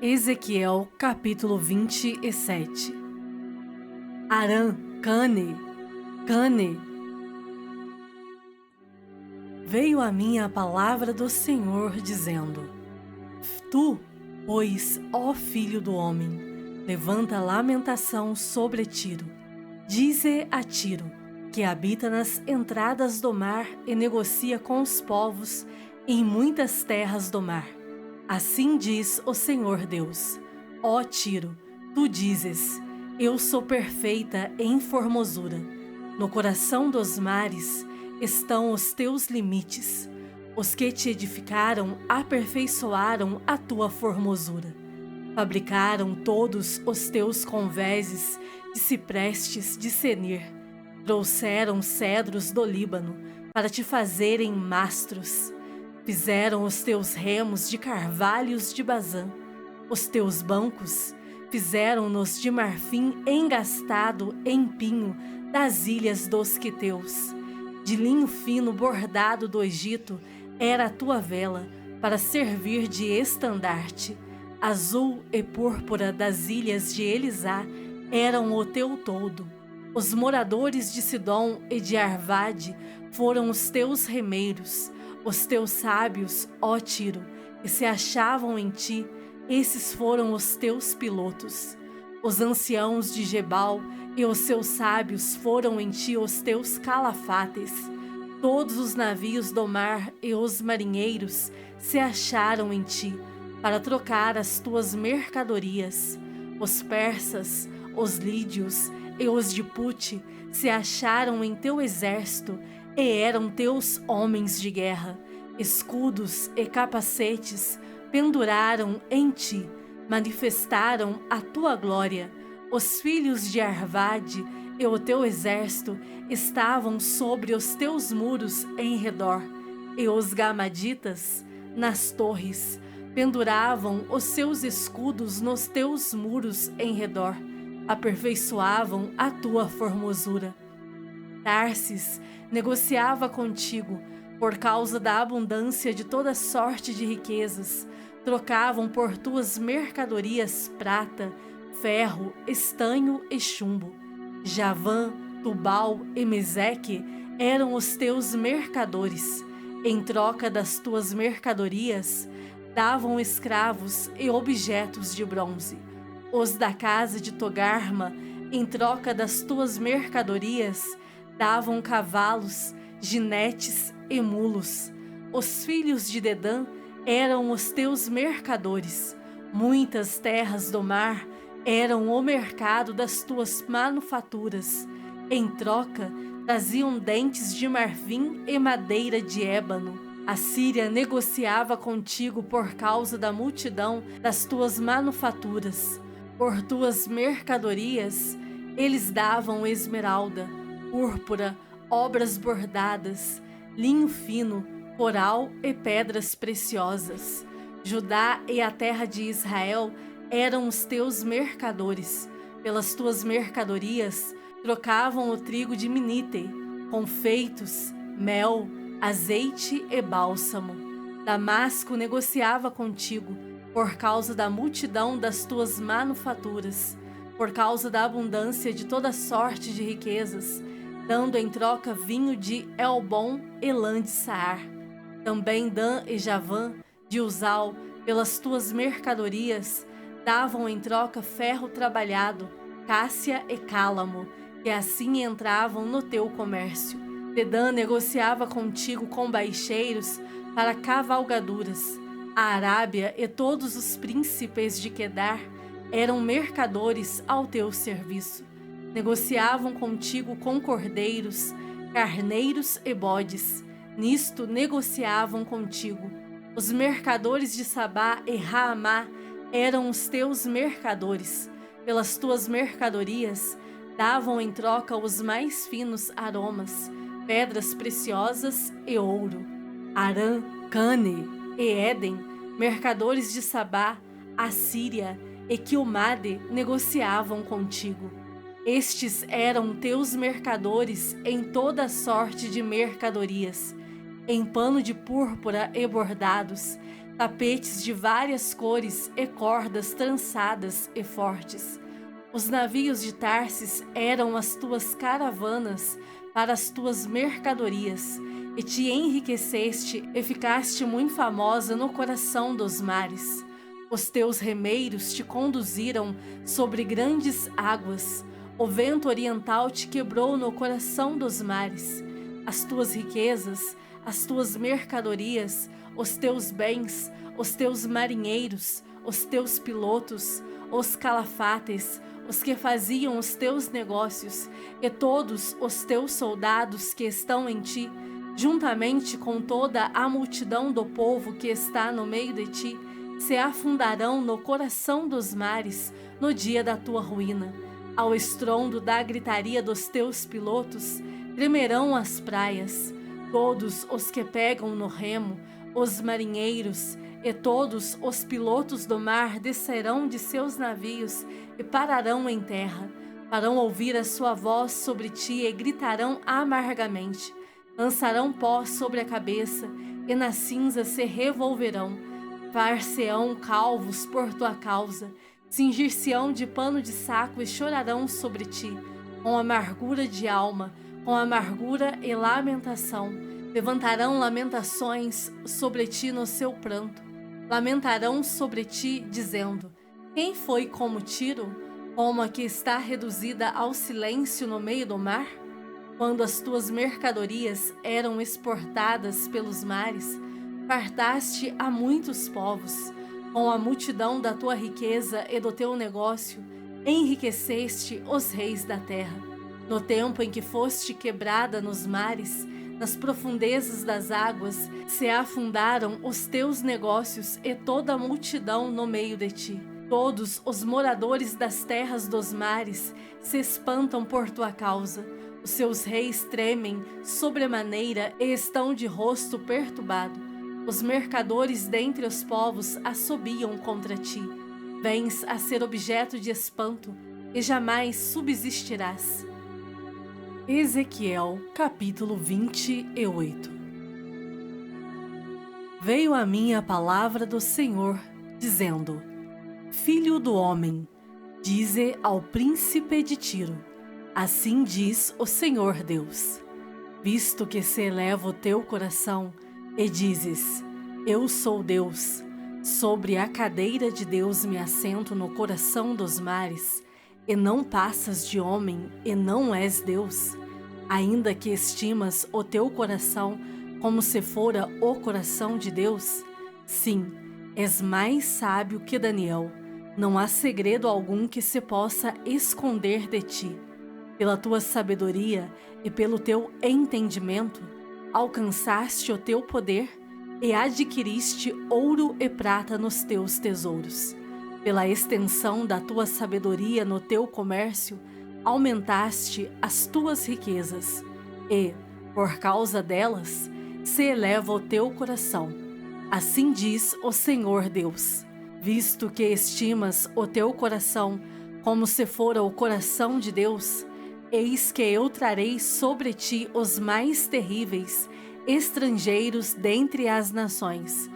Ezequiel capítulo 27. Arã, Cane, Cane. Veio a mim a palavra do Senhor, dizendo: Tu, pois, ó filho do homem, levanta lamentação sobre Tiro. Dize a Tiro, que habita nas entradas do mar e negocia com os povos em muitas terras do mar. Assim diz o Senhor Deus: Ó Tiro, tu dizes: Eu sou perfeita em formosura. No coração dos mares estão os teus limites. Os que te edificaram aperfeiçoaram a tua formosura. Fabricaram todos os teus convéses de ciprestes de Senir. Trouxeram cedros do Líbano para te fazerem mastros. Fizeram os teus remos de carvalhos de Bazã. Os teus bancos fizeram-nos de marfim engastado em pinho das ilhas dos quiteus. De linho fino bordado do Egito era a tua vela para servir de estandarte. Azul e púrpura das ilhas de Elisá eram o teu toldo. Os moradores de Sidom e de Arvade foram os teus remeiros. Os teus sábios, ó Tiro, que se achavam em ti, esses foram os teus pilotos. Os anciãos de Gebal e os seus sábios foram em ti os teus calafates. Todos os navios do mar e os marinheiros se acharam em ti, para trocar as tuas mercadorias. Os persas, os lídios e os de Pute se acharam em teu exército, e eram teus homens de guerra. Escudos e capacetes penduraram em ti, manifestaram a tua glória. Os filhos de Arvade e o teu exército estavam sobre os teus muros em redor, e os gamaditas, nas torres, penduravam os seus escudos nos teus muros em redor, aperfeiçoavam a tua formosura. Tarsis negociava contigo por causa da abundância de toda sorte de riquezas. Trocavam por tuas mercadorias prata, ferro, estanho e chumbo. Javã, Tubal e Meseque eram os teus mercadores. Em troca das tuas mercadorias, davam escravos e objetos de bronze. Os da casa de Togarma, em troca das tuas mercadorias, davam cavalos, ginetes e mulos. Os filhos de Dedã eram os teus mercadores. Muitas terras do mar eram o mercado das tuas manufaturas. Em troca, traziam dentes de marfim e madeira de ébano. A Síria negociava contigo por causa da multidão das tuas manufaturas. Por tuas mercadorias, eles davam esmeralda, púrpura, obras bordadas, linho fino, coral e pedras preciosas. Judá e a terra de Israel eram os teus mercadores. Pelas tuas mercadorias trocavam o trigo de Minite, confeitos, mel, azeite e bálsamo. Damasco negociava contigo por causa da multidão das tuas manufaturas, por causa da abundância de toda sorte de riquezas, dando em troca vinho de Elbom e lã de Saar. Também Dan e Javã, de Uzal, pelas tuas mercadorias, davam em troca ferro trabalhado, cássia e cálamo, que assim entravam no teu comércio. Dedã negociava contigo com baixeiros para cavalgaduras. A Arábia e todos os príncipes de Quedar eram mercadores ao teu serviço. Negociavam contigo com cordeiros, carneiros e bodes. Nisto negociavam contigo. Os mercadores de Sabá e Raamá eram os teus mercadores. Pelas tuas mercadorias, davam em troca os mais finos aromas, pedras preciosas e ouro. Arã, Cane e Éden, mercadores de Sabá, Assíria e Quilmade negociavam contigo. Estes eram teus mercadores em toda sorte de mercadorias, em pano de púrpura e bordados, tapetes de várias cores e cordas trançadas e fortes. Os navios de Tarsis eram as tuas caravanas para as tuas mercadorias, e te enriqueceste e ficaste muito famosa no coração dos mares. Os teus remeiros te conduziram sobre grandes águas. O vento oriental te quebrou no coração dos mares. As tuas riquezas, as tuas mercadorias, os teus bens, os teus marinheiros, os teus pilotos, os calafates, os que faziam os teus negócios, e todos os teus soldados que estão em ti, juntamente com toda a multidão do povo que está no meio de ti, se afundarão no coração dos mares no dia da tua ruína. Ao estrondo da gritaria dos teus pilotos, tremerão as praias. Todos os que pegam no remo, os marinheiros e todos os pilotos do mar descerão de seus navios e pararão em terra. Farão ouvir a sua voz sobre ti e gritarão amargamente. Lançarão pó sobre a cabeça e na cinza se revolverão. Far-se-ão calvos por tua causa, cingir-se-ão de pano de saco e chorarão sobre ti, com amargura de alma, com amargura e lamentação. Levantarão lamentações sobre ti no seu pranto. Lamentarão sobre ti, dizendo: quem foi como Tiro, como a que está reduzida ao silêncio no meio do mar? Quando as tuas mercadorias eram exportadas pelos mares, fartaste a muitos povos. Com a multidão da tua riqueza e do teu negócio, enriqueceste os reis da terra. No tempo em que foste quebrada nos mares, nas profundezas das águas, se afundaram os teus negócios e toda a multidão no meio de ti. Todos os moradores das terras dos mares se espantam por tua causa. Os seus reis tremem sobremaneira e estão de rosto perturbado. Os mercadores dentre os povos assobiam contra ti. Vens a ser objeto de espanto e jamais subsistirás. Ezequiel, capítulo 28. Veio a mim a palavra do Senhor, dizendo: Filho do homem, dize ao príncipe de Tiro: assim diz o Senhor Deus, visto que se eleva o teu coração e dizes: eu sou Deus, sobre a cadeira de Deus me assento no coração dos mares, e não passas de homem e não és Deus, ainda que estimas o teu coração como se fora o coração de Deus, sim, és mais sábio que Daniel, não há segredo algum que se possa esconder de ti. Pela tua sabedoria e pelo teu entendimento, alcançaste o teu poder e adquiriste ouro e prata nos teus tesouros. Pela extensão da tua sabedoria no teu comércio, aumentaste as tuas riquezas e, por causa delas, se eleva o teu coração. Assim diz o Senhor Deus, visto que estimas o teu coração como se fora o coração de Deus, eis que eu trarei sobre ti os mais terríveis estrangeiros dentre as nações,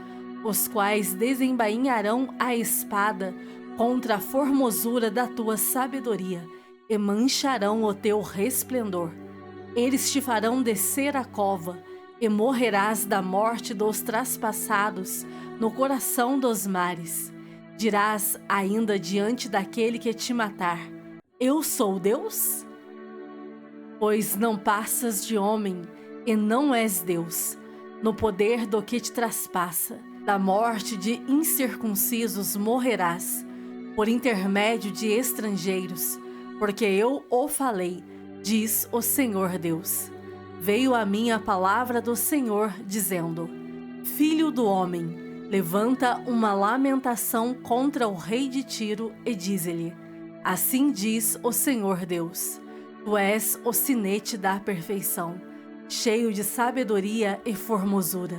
os quais desembainharão a espada contra a formosura da tua sabedoria e mancharão o teu resplendor. Eles te farão descer a cova e morrerás da morte dos traspassados no coração dos mares. Dirás ainda diante daquele que te matar: eu sou Deus? Pois não passas de homem e não és Deus, no poder do que te traspassa. Da morte de incircuncisos morrerás, por intermédio de estrangeiros, porque eu o falei, diz o Senhor Deus. Veio a mim a palavra do Senhor, dizendo: Filho do homem, levanta uma lamentação contra o rei de Tiro e dize-lhe: assim diz o Senhor Deus. Tu és o sinete da perfeição, cheio de sabedoria e formosura.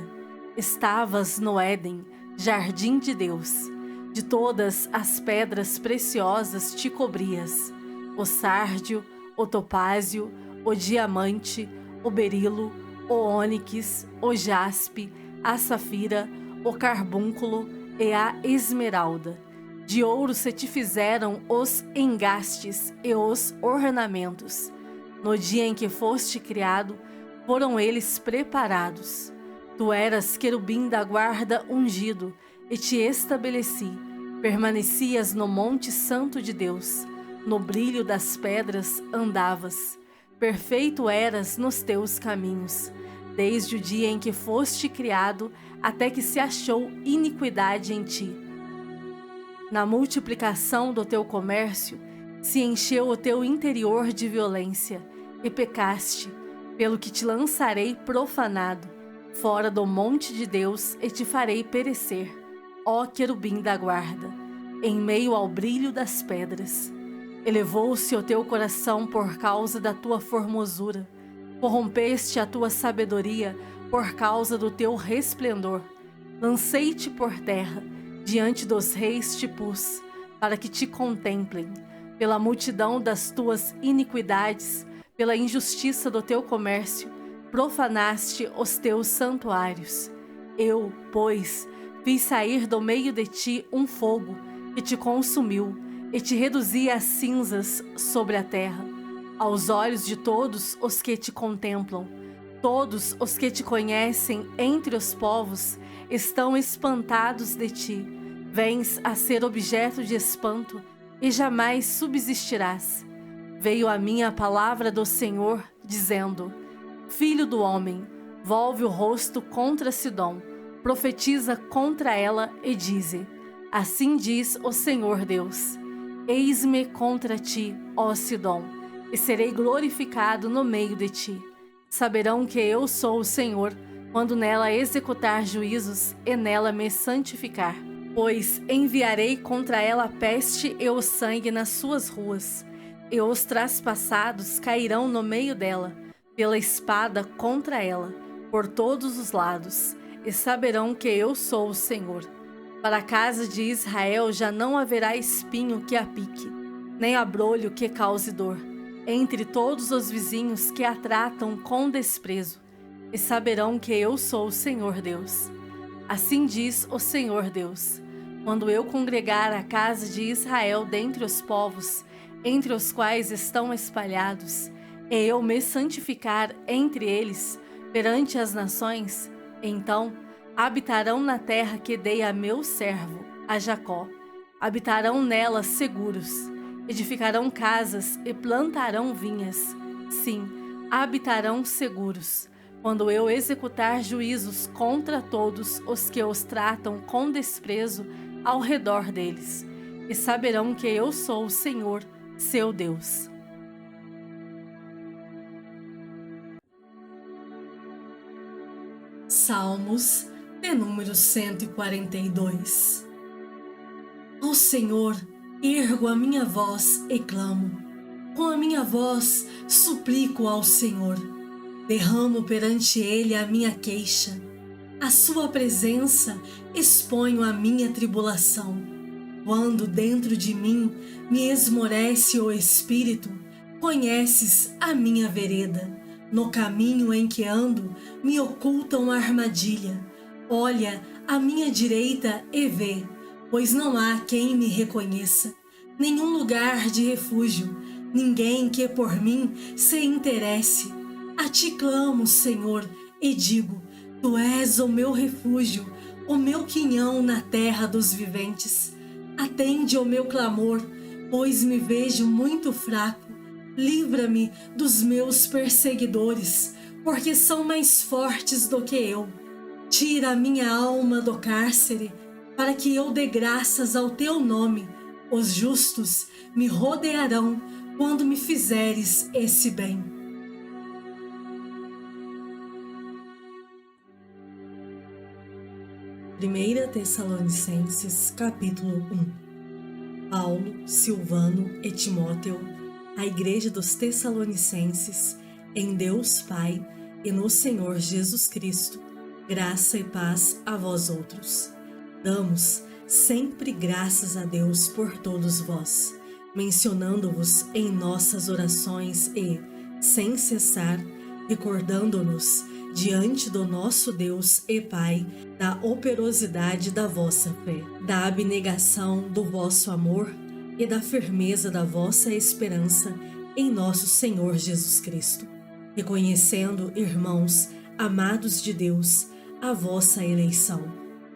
Estavas no Éden, jardim de Deus. De todas as pedras preciosas te cobrias: o sárdio, o topázio, o diamante, o berilo, o ônix, o jaspe, a safira, o carbúnculo e a esmeralda. De ouro se te fizeram os engastes e os ornamentos. No dia em que foste criado, foram eles preparados. Tu eras querubim da guarda ungido, e te estabeleci. Permanecias no monte santo de Deus. No brilho das pedras andavas. Perfeito eras nos teus caminhos, desde o dia em que foste criado, até que se achou iniquidade em ti. Na multiplicação do teu comércio, se encheu o teu interior de violência, e pecaste, pelo que te lançarei profanado, fora do monte de Deus, e te farei perecer, ó querubim da guarda, em meio ao brilho das pedras. Elevou-se o teu coração por causa da tua formosura, corrompeste a tua sabedoria por causa do teu resplendor. Lancei-te por terra, diante dos reis te pus, para que te contemplem. Pela multidão das tuas iniquidades, pela injustiça do teu comércio, profanaste os teus santuários. Eu, pois, fiz sair do meio de ti um fogo, que te consumiu, e te reduzi a cinzas sobre a terra. Aos olhos de todos os que te contemplam, todos os que te conhecem entre os povos, estão espantados de ti. Vens a ser objeto de espanto, e jamais subsistirás. Veio a mim a palavra do Senhor, dizendo: Filho do homem, volve o rosto contra Sidom, profetiza contra ela e dize: Assim diz o Senhor Deus: Eis-me contra ti, ó Sidom, e serei glorificado no meio de ti. Saberão que eu sou o Senhor, quando nela executar juízos e nela me santificar. Pois enviarei contra ela a peste e o sangue nas suas ruas, e os traspassados cairão no meio dela, pela espada contra ela, por todos os lados, e saberão que eu sou o Senhor. Para a casa de Israel já não haverá espinho que a pique, nem abrolho que cause dor, entre todos os vizinhos que a tratam com desprezo, e saberão que eu sou o Senhor Deus. Assim diz o Senhor Deus: quando eu congregar a casa de Israel dentre os povos, entre os quais estão espalhados, e eu me santificar entre eles, perante as nações, então habitarão na terra que dei a meu servo, a Jacó. Habitarão nela seguros, edificarão casas e plantarão vinhas. Sim, habitarão seguros, quando eu executar juízos contra todos os que os tratam com desprezo ao redor deles, e saberão que eu sou o Senhor, seu Deus. Salmos de número 142. Ao Senhor ergo a minha voz e clamo, com a minha voz suplico ao Senhor. Derramo perante Ele a minha queixa, à sua presença exponho a minha tribulação. Quando dentro de mim me esmorece o espírito, conheces a minha vereda. No caminho em que ando, me oculta uma armadilha. Olha à minha direita e vê, pois não há quem me reconheça. Nenhum lugar de refúgio, ninguém que por mim se interesse. A ti clamo, Senhor, e digo: Tu és o meu refúgio, o meu quinhão na terra dos viventes. Atende ao meu clamor, pois me vejo muito fraco. Livra-me dos meus perseguidores, porque são mais fortes do que eu. Tira a minha alma do cárcere, para que eu dê graças ao teu nome. Os justos me rodearão quando me fizeres esse bem. Primeira Tessalonicenses, capítulo 1. Paulo, Silvano e Timóteo, a igreja dos Tessalonicenses, em Deus Pai e no Senhor Jesus Cristo, graça e paz a vós outros. Damos sempre graças a Deus por todos vós, mencionando-vos em nossas orações e, sem cessar, recordando-nos diante do nosso Deus e Pai, da operosidade da vossa fé, da abnegação do vosso amor e da firmeza da vossa esperança em nosso Senhor Jesus Cristo, reconhecendo, irmãos, amados de Deus, a vossa eleição,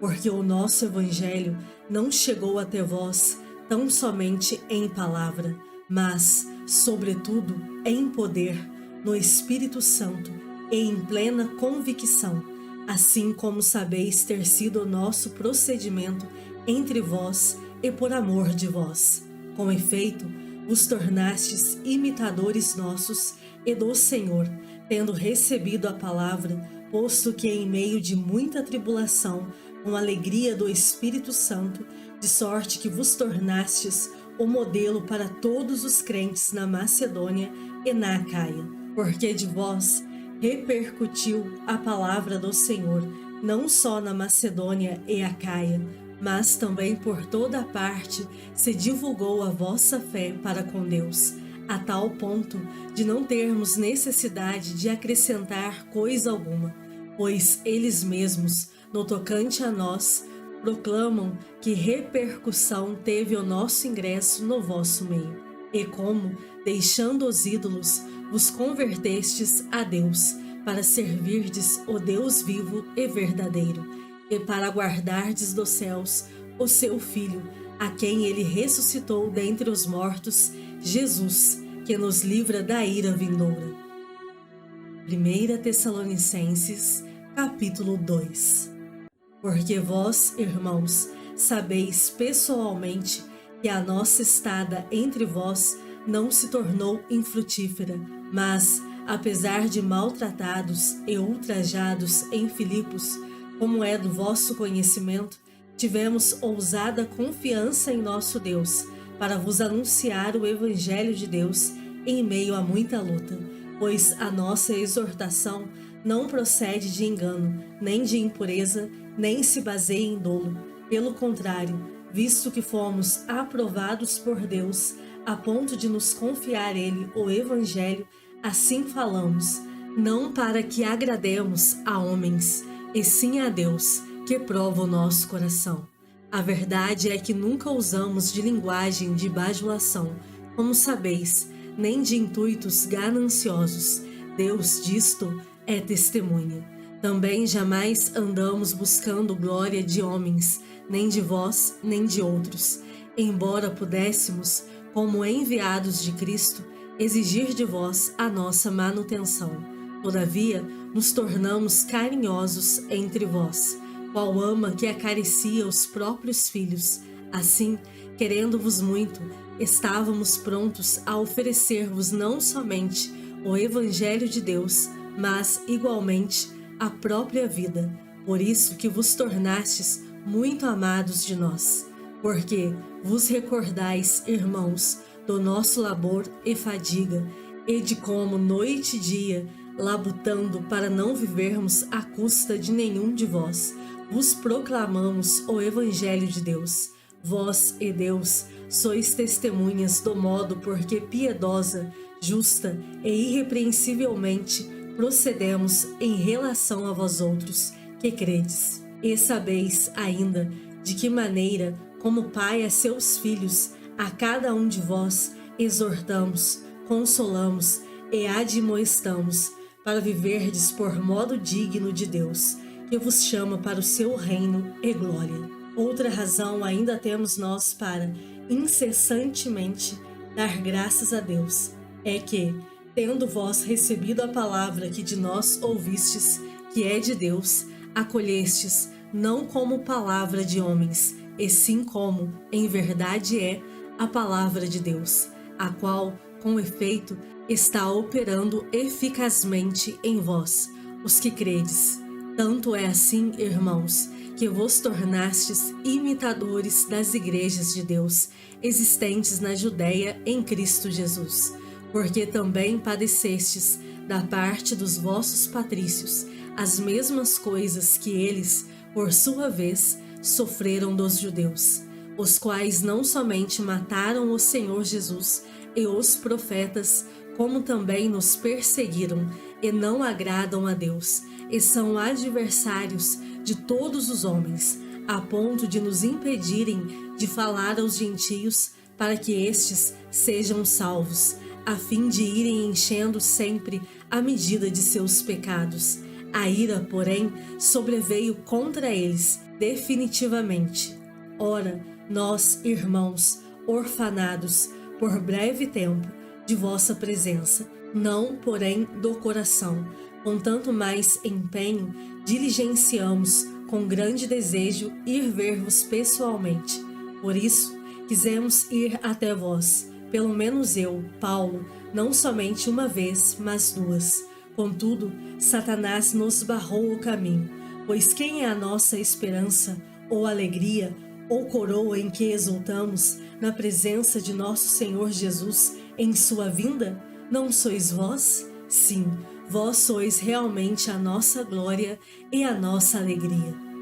porque o nosso Evangelho não chegou até vós tão somente em palavra, mas, sobretudo, em poder, no Espírito Santo e em plena convicção, assim como sabeis ter sido o nosso procedimento entre vós e por amor de vós. Com efeito, vos tornastes imitadores nossos e do Senhor, tendo recebido a palavra, posto que em meio de muita tribulação, com alegria do Espírito Santo, de sorte que vos tornastes o modelo para todos os crentes na Macedônia e na Acaia, porque de vós repercutiu a palavra do Senhor, não só na Macedônia e Acaia, mas também por toda a parte se divulgou a vossa fé para com Deus, a tal ponto de não termos necessidade de acrescentar coisa alguma, pois eles mesmos, no tocante a nós, proclamam que repercussão teve o nosso ingresso no vosso meio, e como, deixando os ídolos, vos convertestes a Deus, para servirdes o Deus vivo e verdadeiro, e para guardardes dos céus o seu Filho, a quem ele ressuscitou dentre os mortos, Jesus, que nos livra da ira vindoura. 1 Tessalonicenses, capítulo 2. Porque vós, irmãos, sabeis pessoalmente que a nossa estada entre vós não se tornou infrutífera, mas, apesar de maltratados e ultrajados em Filipos, como é do vosso conhecimento, tivemos ousada confiança em nosso Deus, para vos anunciar o Evangelho de Deus em meio a muita luta, pois a nossa exortação não procede de engano, nem de impureza, nem se baseia em dolo. Pelo contrário, visto que fomos aprovados por Deus, a ponto de nos confiar Ele o Evangelho, assim falamos, não para que agrademos a homens, e sim a Deus, que prova o nosso coração. A verdade é que nunca usamos de linguagem de bajulação, como sabeis, nem de intuitos gananciosos. Deus disto é testemunha. Também jamais andamos buscando glória de homens, nem de vós, nem de outros, embora pudéssemos, como enviados de Cristo, exigir de vós a nossa manutenção. Todavia, nos tornamos carinhosos entre vós, qual ama que acaricia os próprios filhos. Assim, querendo-vos muito, estávamos prontos a oferecer-vos não somente o Evangelho de Deus, mas, igualmente, a própria vida, por isso que vos tornastes muito amados de nós, porque vos recordais, irmãos, do nosso labor e fadiga, e de como noite e dia, labutando para não vivermos à custa de nenhum de vós, vos proclamamos o Evangelho de Deus. Vós e Deus sois testemunhas do modo porque piedosa, justa e irrepreensivelmente procedemos em relação a vós outros que credes. E sabeis ainda de que maneira, como pai a seus filhos, a cada um de vós exortamos, consolamos e admoestamos, para viverdes por modo digno de Deus, que vos chama para o seu reino e glória. Outra razão ainda temos nós para, incessantemente, dar graças a Deus, é que, tendo vós recebido a palavra que de nós ouvistes, que é de Deus, acolhestes, não como palavra de homens, e sim como, em verdade é, a palavra de Deus, a qual, com efeito, está operando eficazmente em vós, os que credes. Tanto é assim, irmãos, que vos tornastes imitadores das igrejas de Deus, existentes na Judéia em Cristo Jesus, porque também padecestes, da parte dos vossos patrícios, as mesmas coisas que eles, por sua vez, sofreram dos judeus, os quais não somente mataram o Senhor Jesus e os profetas, como também nos perseguiram e não agradam a Deus, e são adversários de todos os homens, a ponto de nos impedirem de falar aos gentios para que estes sejam salvos, a fim de irem enchendo sempre a medida de seus pecados. A ira, porém, sobreveio contra eles definitivamente. Ora, nós, irmãos, orfanados, por breve tempo, de vossa presença, não, porém, do coração, com tanto mais empenho, diligenciamos com grande desejo ir ver-vos pessoalmente. Por isso, quisemos ir até vós, pelo menos eu, Paulo, não somente uma vez, mas duas. Contudo, Satanás nos barrou o caminho, pois quem é a nossa esperança, ou alegria, ou coroa em que exultamos na presença de nosso Senhor Jesus em sua vinda? Não sois vós? Sim, vós sois realmente a nossa glória e a nossa alegria.